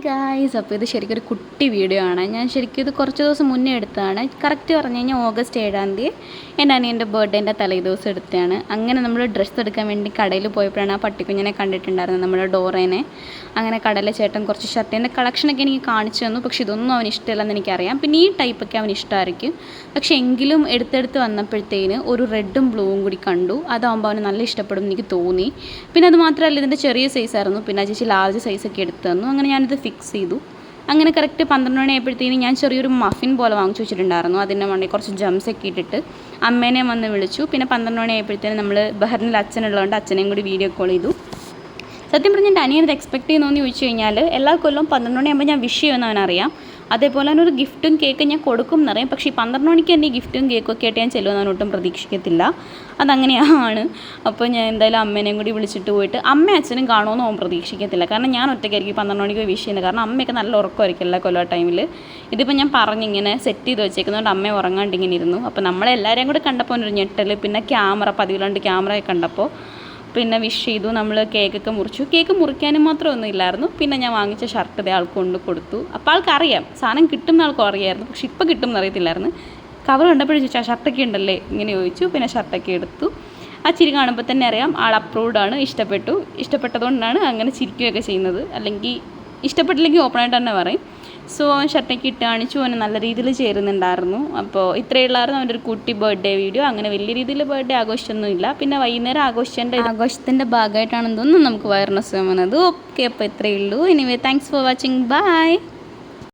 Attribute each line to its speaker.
Speaker 1: Guys, അപ്പോൾ ഇത് ശരിക്കും ഒരു കുട്ടി വീഡിയോ ആണ്. ഞാൻ ശരിക്കും ഇത് കുറച്ച് ദിവസം മുന്നേ എടുത്തതാണ്. കറക്റ്റ് പറഞ്ഞു കഴിഞ്ഞാൽ ഓഗസ്റ്റ് 7-ാം തീയതി എൻ്റെ അനിയൻ്റെ ബർത്ത്ഡേൻ്റെ തലേദിവസം എടുത്തതാണ്. അങ്ങനെ നമ്മൾ ഡ്രസ്സ് എടുക്കാൻ വേണ്ടി കടയിൽ പോയപ്പോഴാണ് ആ പട്ടിക്കുഞ്ഞിനെ കണ്ടിട്ടുണ്ടായിരുന്നത്, നമ്മുടെ ഡോറേനെ. അങ്ങനെ കടയിലെ ചേട്ടൻ കുറച്ച് ഷർട്ടിൻ്റെ കളക്ഷനൊക്കെ എനിക്ക് കാണിച്ചു തന്നു. പക്ഷേ ഇതൊന്നും അവന് ഇഷ്ടമില്ലെന്ന് എനിക്കറിയാം. പിന്നെ ഈ ടൈപ്പൊക്കെ അവന് ഇഷ്ടമായിരിക്കും. പക്ഷേ എങ്കിലും എടുത്തെടുത്ത് വന്നപ്പോഴത്തേന് ഒരു റെഡും ബ്ലൂവും കൂടി കണ്ടു. അതാകുമ്പോൾ അവന് നല്ല ഇഷ്ടപ്പെടും എനിക്ക് തോന്നി. പിന്നെ അത് മാത്രമല്ല, ഇതിൻ്റെ ചെറിയ സൈസായിരുന്നു. പിന്നെ ചേച്ചി ലാർജ് സൈസൊക്കെ എടുത്തു തന്നു. അങ്ങനെ ഞാനിത് ഫിക്സ് ചെയ്തു. അങ്ങനെ കറക്റ്റ് 12 മണി ആയപ്പോഴത്തേനും ഞാൻ ചെറിയൊരു മഫിൻ പോലെ വാങ്ങിച്ചു വെച്ചിട്ടുണ്ടായിരുന്നു. അതിൻ്റെ മണ്ടയിൽ കുറച്ച് ജംസൊക്കെ ഇട്ടിട്ട് അമ്മേനെ വന്ന് വിളിച്ചു. പിന്നെ 12 മണി ആയപ്പോഴത്തേനും നമ്മൾ ബഹറിനിൽ അച്ഛനുള്ളതുകൊണ്ട് അച്ഛനെയും കൂടി വീഡിയോ കോൾ ചെയ്തു. സത്യം പറഞ്ഞാൽ എൻ്റെ അനിയനത് എക്സ്പെക്ട് ചെയ്യുന്നതെന്ന് ചോദിച്ചു കഴിഞ്ഞാൽ, എല്ലാ കൊല്ലവും 12 മണിയാകുമ്പോൾ ഞാൻ വിഷ് ചെയ്യുമെന്ന് അവനറിയാം. അതേപോലെ തന്നെ ഒരു ഗിഫ്റ്റും കേക്ക് ഞാൻ കൊടുക്കും എന്നറിയാം. പക്ഷേ ഈ 12 മണിക്ക് തന്നെ ഈ ഗിഫ്റ്റും കേക്കും ഒക്കെ ആയിട്ട് ഞാൻ ചെല്ലുമെന്ന് അവനൊട്ടും പ്രതീക്ഷിക്കത്തില്ല. അതങ്ങനെയാണ്. അപ്പോൾ ഞാൻ എന്തായാലും അമ്മേനെയും കൂടി വിളിച്ചിട്ട് പോയിട്ട് അമ്മയും അച്ഛനും കാണുമെന്ന് അവൻ പ്രതീക്ഷിക്കത്തില്ല. കാരണം ഞാൻ ഒറ്റയ്ക്കായിരിക്കും 12 മണിക്ക് വിഷ് ചെയ്യുന്നത്. കാരണം അമ്മയൊക്കെ നല്ല ഉറക്കമായിരിക്കും എല്ലാ കൊല്ലം ടൈമിൽ. ഇതിപ്പോൾ ഞാൻ പറഞ്ഞിങ്ങനെ സെറ്റ് ചെയ്ത് വെച്ചേക്കുന്നതുകൊണ്ട് അമ്മ ഉറങ്ങാണ്ട് ഇങ്ങനെ ഇരുന്നു. അപ്പോൾ നമ്മളെല്ലാവരെയും കൂടെ കണ്ടപ്പോൾ ഒരു ഞെട്ടൽ. പിന്നെ ക്യാമറ, പതിവിലാണ്ട് ക്യാമറയൊക്കെ കണ്ടപ്പോൾ പിന്നെ വിഷ് ചെയ്തു. നമ്മൾ കേക്കൊക്കെ മുറിച്ചു. കേക്ക് മുറിക്കാനും മാത്രമൊന്നും ഇല്ലായിരുന്നു. പിന്നെ ഞാൻ വാങ്ങിച്ച ഷർട്ട് ഇതേ ആൾക്ക് കൊണ്ട് കൊടുത്തു. അപ്പോൾ ആൾക്കറിയാം സാധനം കിട്ടുന്ന ആൾക്കും അറിയായിരുന്നു. പക്ഷെ ഇപ്പോൾ കിട്ടുമെന്ന് അറിയത്തില്ലായിരുന്നു. കവർ കണ്ടപ്പോഴും ചോദിച്ചാൽ ഷർട്ടൊക്കെ ഉണ്ടല്ലേ ഇങ്ങനെ ചോദിച്ചു. പിന്നെ ഷർട്ടൊക്കെ എടുത്തു. ആ ചിരി കാണുമ്പോൾ തന്നെ അറിയാം ആൾ അപ്രൂവ്ഡ് ആണ്. ഇഷ്ടപ്പെട്ടതുകൊണ്ടാണ് അങ്ങനെ ചിരിക്കുകയൊക്കെ ചെയ്യുന്നത്. അല്ലെങ്കിൽ ഇഷ്ടപ്പെട്ടില്ലെങ്കിൽ ഓപ്പണായിട്ട് തന്നെ പറയും. സോ അവൻ ഷർട്ടൊക്കെ ഇട്ട് കാണിച്ചു. അവന് നല്ല രീതിയിൽ ചേരുന്നുണ്ടായിരുന്നു. അപ്പോൾ ഇത്രയേ ഉള്ളായിരുന്നു അവൻ്റെ ഒരു കുട്ടി ബർത്ത്ഡേ വീഡിയോ. അങ്ങനെ വലിയ രീതിയിൽ ബർത്ത്ഡേ ആഘോഷിച്ചൊന്നുമില്ല. പിന്നെ വൈകുന്നേരം ആഘോഷത്തിൻ്റെ ഭാഗമായിട്ടാണെന്ന് തോന്നുന്നു നമുക്ക് വയറിനസുഖം വന്നത്. ഓക്കെ, അപ്പോൾ ഇത്രയേ ഉള്ളൂ. Anyway, thanks for watching. By.